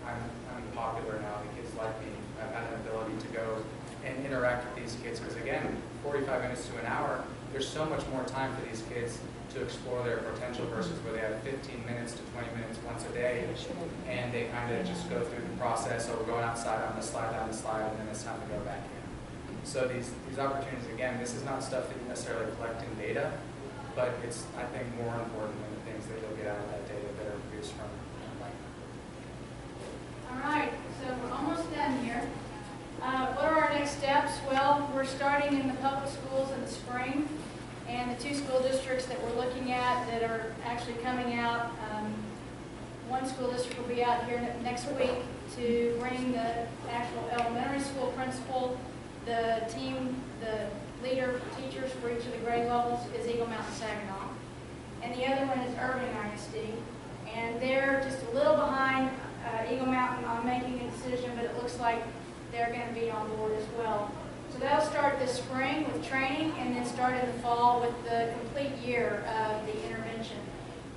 I'm popular now, the kids like me. I've had an ability to go and interact with these kids, because again, 45 minutes to an hour, there's so much more time for these kids to explore their potential versus where they have 15 minutes to 20 minutes once a day, and they kind of just go through the process, or we're going outside on the slide, down the slide, and then it's time to go back in. So these opportunities, again, this is not stuff that you necessarily collect in data, but it's, I think, more important than the things that you'll get out of that data that are produced from Liink. All right, so we're almost done here. What are our next steps? Well, we're starting in the public schools in the spring, and the 2 school districts that we're looking at that are actually coming out, one school district will be out here next week to bring the actual elementary school principal, the team, the leader teachers for each of the grade levels is Eagle Mountain Saginaw, and the other one is Irving ISD, and they're just a little behind Eagle Mountain on making a decision, but it looks like they're going to be on board as well. So that'll start this spring with training, and then start in the fall with the complete year of the intervention.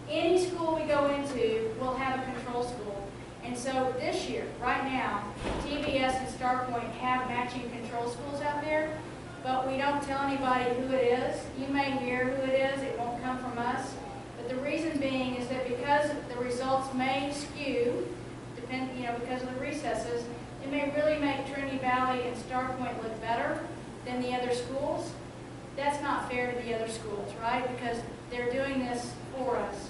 Any school we go into will have a control school. And so this year, right now, TBS and StarPoint have matching control schools out there, but we don't tell anybody who it is. You may hear who it is, it won't come from us. But the reason being is that because the results may skew, because of the recesses, it may really make Trinity Valley and StarPoint look better than the other schools. That's not fair to the other schools, right? Because they're doing this for us.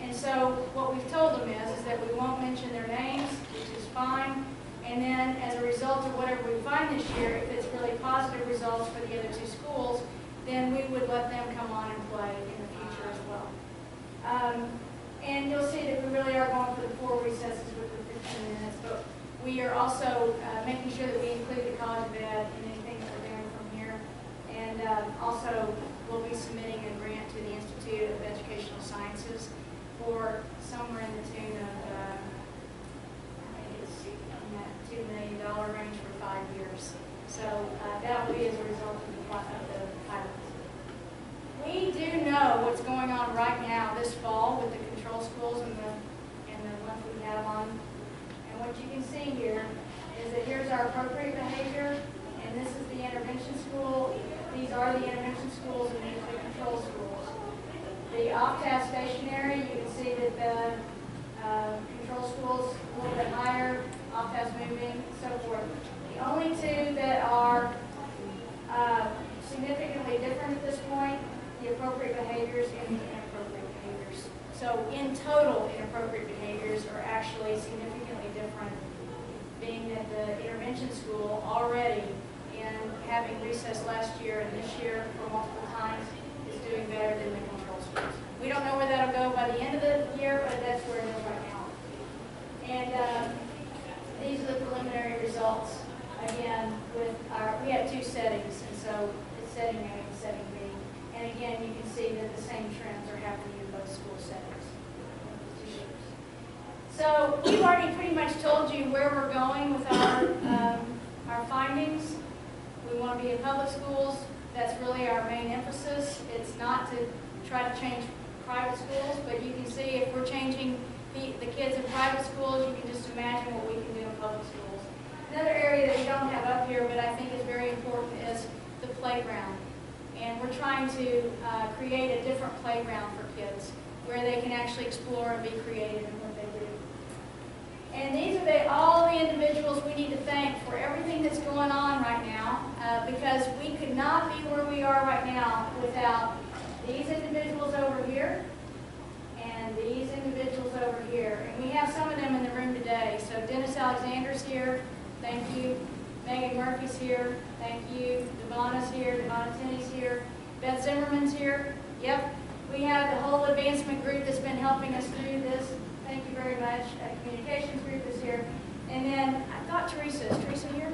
And so what we've told them is that we won't mention their names, which is fine. And then as a result of whatever we find this year, if it's really positive results for the other 2 schools, then we would let them come on and play in the future as well. And you'll see that we really are going for the 4 recesses with the 15 minutes, but we are also making sure that we include the College of Ed in anything that we're doing from here. And also, we'll be submitting a grant to the Institute of Educational Sciences for somewhere in the tune of, I think it's in that $2 million range for 5 years. So that will be as a result of the pilot. We do know what's going on right now this fall with the control schools and the ones we have on. And what you can see here is that here's our appropriate behavior, and this is the intervention school. These are the intervention schools, and these are the control schools. The off-task stationary, you can see that the control schools a little bit higher, off-task moving, so forth. The only 2 that are significantly different at this point, the appropriate behaviors and the inappropriate behaviors. So in total, inappropriate behaviors are actually significantly different, being that the intervention school already, in having recess last year and this year for multiple times, is doing better than the control schools. We don't know where that'll go by the end of the year, but that's where it is right now. And these are the preliminary results. Again, we have 2 settings, and so it's setting A and setting B. And again, you can see that the same trends are happening in both school settings. So we've already pretty much told you where we're going with our findings. We want to be in public schools. That's really our main emphasis. It's not to try to change private schools, but you can see if we're changing the kids in private schools, you can just imagine what we can do in public schools. Another area that we don't have up here, but I think is very important, is the playground. And we're trying to create a different playground for kids where they can actually explore and be creative in what they do. And these are all the individuals we need to thank for everything that's going on right now, because we could not be where we are right now without these individuals over here and these individuals over here. And we have some of them in the room today. So Dennis Alexander's here, thank you. Megan Murphy's here, thank you. Devonna's here, Devonna Tenney's here. Beth Zimmerman's here. Yep, we have the whole advancement group that's been helping us through this. Thank you very much. Communications group is here. And then, I thought Teresa, is Teresa here?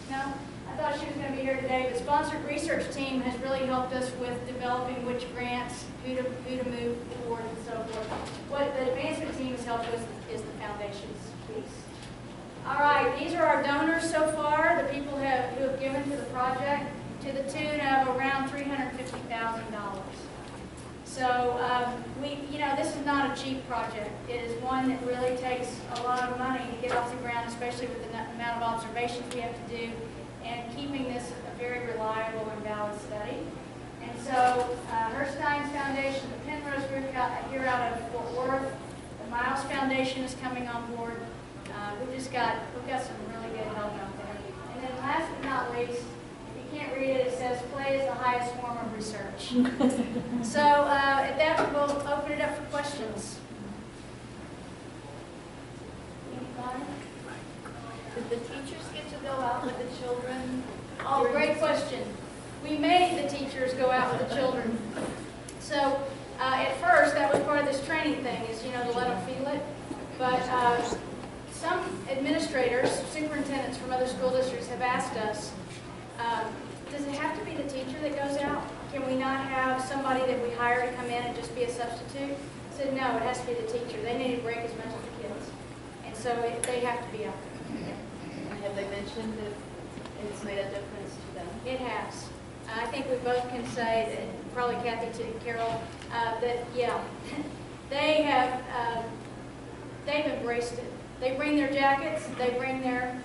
No? I thought she was going to be here today. The sponsored research team has really helped us with developing which grants, who to move forward, and so forth. What the advancement team has helped with is the foundations piece. All right, these are our donors so far, the people who have given to the project, to the tune of around $350,000. So this is not a cheap project. It is one that really takes a lot of money to get off the ground, especially with the amount of observations we have to do, and keeping this a very reliable and valid study. And so Herstein's Foundation, the Penrose Group here out of Fort Worth, the Miles Foundation is coming on board. We've got some really good help out there. And then last but not least, if you can't read it, it says play is the highest form of research. So at that, we'll open it up for questions. Anybody? Did the teachers get to go out with the children? Oh, great question. We made the teachers go out with the children. So at first, that was part of this training thing, is, to let them feel it. But some administrators, superintendents from other school districts have asked us, does it have to be the teacher that goes out? Can we not have somebody that we hire to come in and just be a substitute? I said, no, it has to be the teacher. They need a break as much as the kids. And so they have to be out there. And have they mentioned that it's made a difference to them? It has. I think we both can say, that, probably Kathy too, Carol, that yeah, they have, they've embraced it. They bring their jackets, they bring their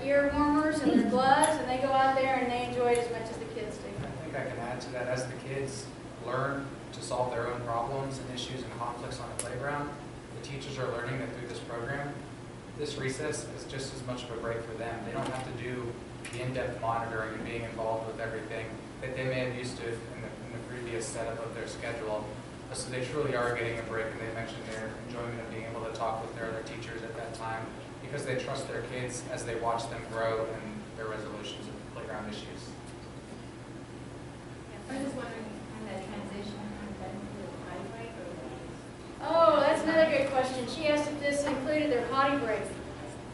ear warmers and their gloves, and they go out there and they enjoy it as much as the kids do. I think I can add to that. As the kids learn to solve their own problems and issues and conflicts on the playground, the teachers are learning that through this program, this recess is just as much of a break for them. They don't have to do the in-depth monitoring and being involved with everything that they may have used to in the previous setup of their schedule. So they truly are getting a break, and they mentioned their enjoyment of being able to talk with their other teachers at that time because they trust their kids as they watch them grow and their resolutions of playground issues. I was just wondering, that transition, that included potty break or? Oh, that's another good question. She asked if this included their potty break.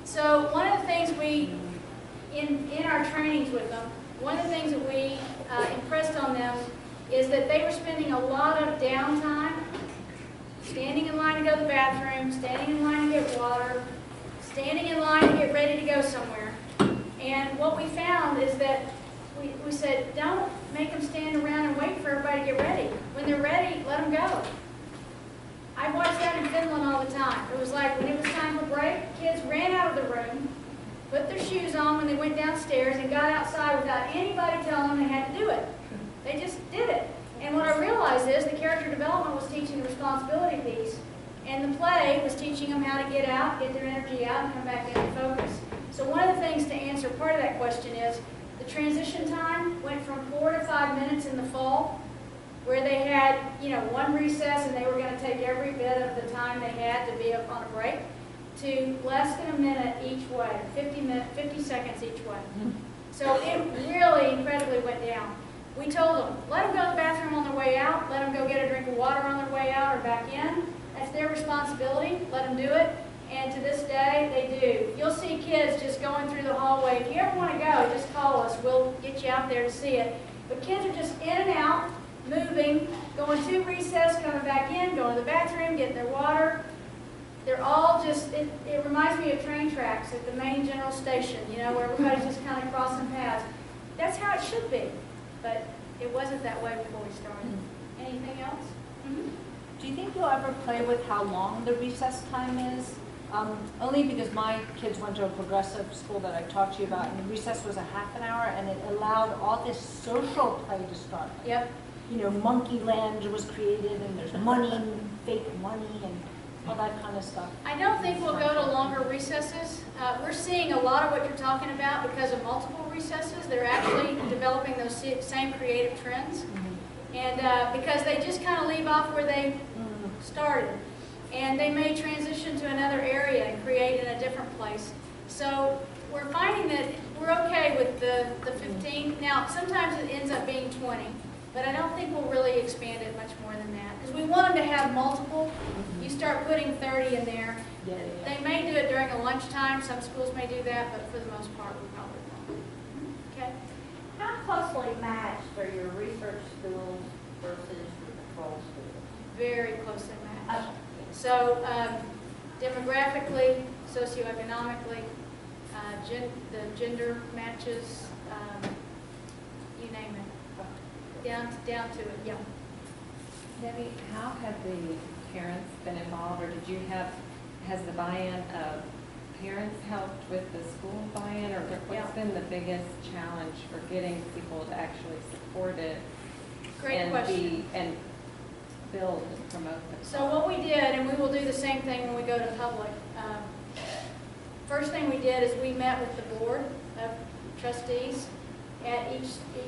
So one of the things in our trainings with them, one of the things that we impressed on them is that they were spending a lot of downtime, standing in line to go to the bathroom, standing in line to get water, standing in line to get ready to go somewhere. And what we found is that we said, don't make them stand around and wait for everybody to get ready. When they're ready, let them go. I watched that in Finland all the time. It was like when it was time for break, kids ran out of the room, put their shoes on when they went downstairs, and got outside without anybody telling them they had to do it. They just did it. And what I realized is the character development was teaching the responsibility piece, and the play was teaching them how to get out, get their energy out, and come back in and focus. So one of the things to answer part of that question is the transition time went from 4 to 5 minutes in the fall, where they had, one recess and they were going to take every bit of the time they had to be up on a break, to less than a minute each way, 50 seconds each way. So it really incredibly went down. We told them, let them go to the bathroom on their way out, let them go get a drink of water on their way out or back in. That's their responsibility, let them do it. And to this day, they do. You'll see kids just going through the hallway. If you ever want to go, just call us. We'll get you out there to see it. But kids are just in and out, moving, going to recess, coming back in, going to the bathroom, getting their water. They're all just, it reminds me of train tracks at the main general station, where everybody's just kind of crossing paths. That's how it should be. But it wasn't that way before we started. Anything else? Do you think you'll ever play with how long the recess time is? Only because my kids went to a progressive school that I talked to you about, and the recess was a half an hour, and it allowed all this social play to start. Yep. Monkey Land was created, and there's money, fake money, and all that kind of stuff. I don't think we'll go to longer recesses. We're seeing a lot of what you're talking about because of multiple recesses. They're actually developing those same creative trends. And because they just kind of leave off where they started. And they may transition to another area and create in a different place. So we're finding that we're okay with the 15. Now, sometimes it ends up being 20. But I don't think we'll really expand it much more than that. Because we want them to have multiple. You start putting 30 in there. Yeah. They may do it during a lunchtime. Some schools may do that, but for the most part, we probably won't. closely matched are your research schools versus your control schools? Very closely matched. Okay. So demographically, socioeconomically, the gender matches, you name it, down to it, yeah. Debbie, how have the parents been involved, or has the buy-in of parents helped with the school buy-in, or what's been the biggest challenge for getting people to actually support it? Great question. And build and promote it? So what we did, and we will do the same thing when we go to public, first thing we did is we met with the board of trustees at each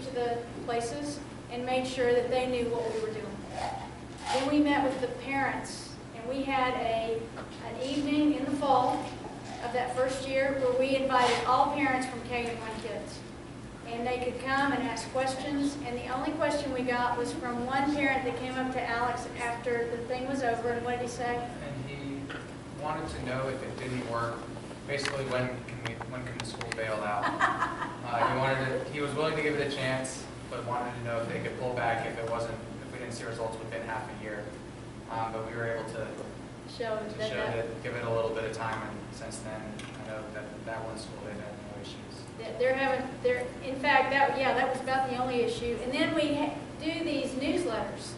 of the places and made sure that they knew what we were doing. Then we met with the parents, and we had an evening in the fall of that first year where we invited all parents from K-1 kids. And they could come and ask questions, and the only question we got was from one parent that came up to Alex after the thing was over, and what did he say? And he wanted to know if it didn't work, basically when can the school bail out? He was willing to give it a chance, but wanted to know if they could pull back if we didn't see results within half a year. But we were able to give it a little bit of time, and since then, I know that one school, they've had no issues. In fact, that was about the only issue. And then we do these newsletters.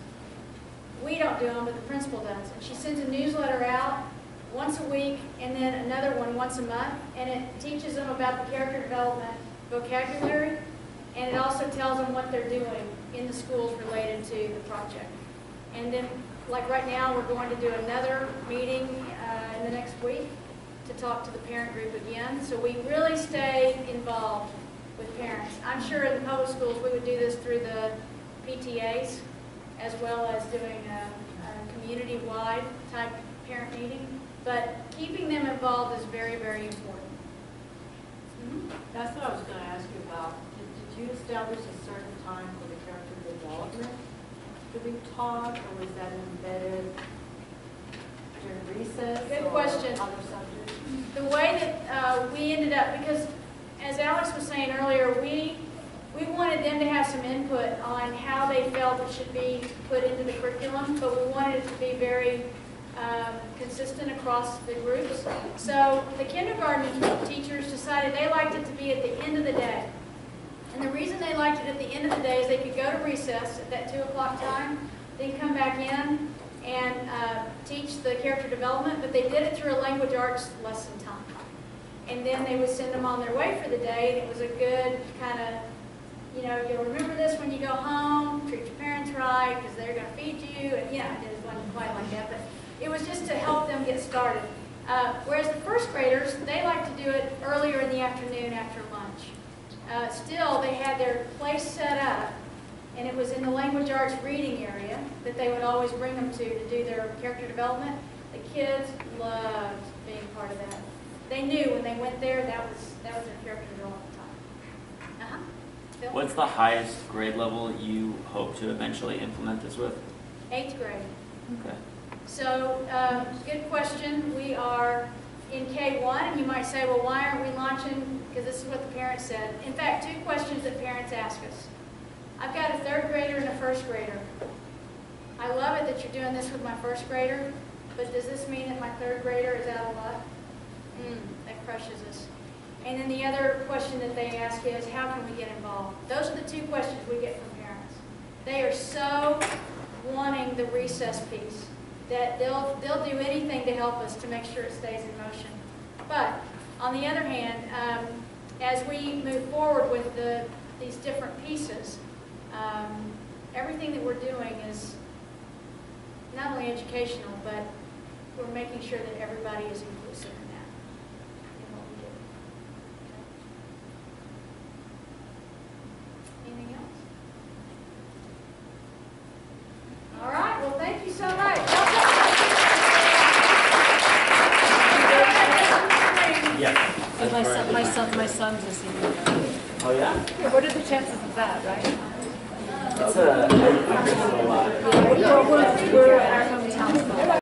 We don't do them, but the principal does. And she sends a newsletter out once a week, and then another one once a month, and it teaches them about the character development vocabulary, and it also tells them what they're doing in the schools related to the project. And then, like right now, we're going to do another meeting in the next week to talk to the parent group again. So we really stay involved with parents. I'm sure in the public schools we would do this through the PTAs, as well as doing a community-wide type parent meeting. But keeping them involved is very, very important. That's what I was going to ask you about. Did you establish a certain time for the character development to be taught, or was that embedded during recess? Good question. Other subjects? The way that we ended up, because as Alex was saying earlier, we wanted them to have some input on how they felt it should be put into the curriculum, but we wanted it to be very consistent across the groups. So the kindergarten teachers decided they liked it to be at the end of the day. And the reason they liked it at the end of the day is they could go to recess at that 2 o'clock time, then come back in and teach the character development, but they did it through a language arts lesson time. And then they would send them on their way for the day, and it was a good kind of, you'll remember this when you go home, treat your parents right, because they're going to feed you, and it wasn't quite like that, but it was just to help them get started. Whereas the first graders, they like to do it earlier in the afternoon after lunch. Still, they had their place set up, and it was in the language arts reading area that they would always bring them to do their character development. The kids loved being part of that. They knew when they went there that was their character development time. Phil? What's the highest grade level you hope to eventually implement this with? 8th grade. Okay. So, good question. We are in K-1, and you might say, well, why aren't we launching? Because this is what the parents said. In fact, 2 questions that parents ask us. I've got a 3rd grader and a 1st grader. I love it that you're doing this with my 1st grader, but does this mean that my 3rd grader is out of luck? That crushes us. And then the other question that they ask is, how can we get involved? Those are the 2 questions we get from parents. They are so wanting the recess piece that they'll do anything to help us to make sure it stays in motion. But on the other hand, as we move forward with these different pieces, everything that we're doing is not only educational, but we're making sure that everybody is inclusive in that, in what we do. Okay. Anything else? All right, well, thank you so much. Yeah. My son's a senior. Oh yeah? What are the chances of that, right? It's a lot. We're at our hometown.